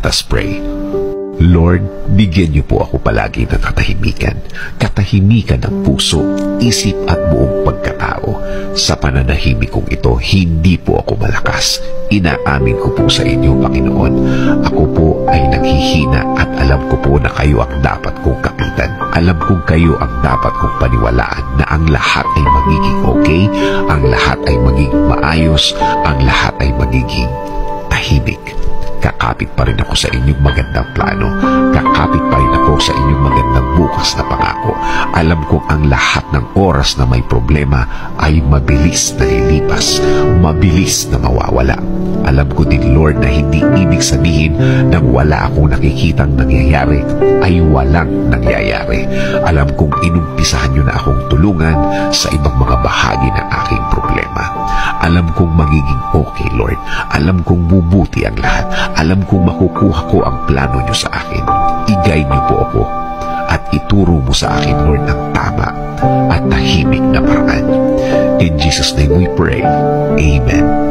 Let us pray. Lord, bigyan niyo po ako palagi ng katahimikan. Katahimikan ng puso, isip at buong pagkatao. Sa pananahimik kong ito, hindi po ako malakas. Inaamin ko po sa inyo, Panginoon. Ako po ay naghihina at alam ko po na kayo ang dapat kong kapitan. Alam kong kayo ang dapat kong paniwalaan na ang lahat ay magiging okay, ang lahat ay magiging maayos, ang lahat ay magiging tahimik. Kakapit pa rin ako sa inyong magandang plano. Kakapit pa rin ako sa inyong magandang bukas na pangako. Alam kong ang lahat ng oras na may problema ay mabilis na lilipas, mabilis na mawawala. Alam ko din, Lord, na hindi ibig sabihin na wala akong nakikitang nangyayari ay walang nangyayari. Alam kong inumpisahan niyo na akong tulungan sa ibang mga bahagi ng aking problema. Alam kong magiging okay, Lord. Alam kong bubuti ang lahat. Alam kong makukuha ko ang plano niyo sa akin. I-guide niyo po ako at ituro mo sa akin, Lord, ang tama at tahimik na paraan. In Jesus' name we pray. Amen.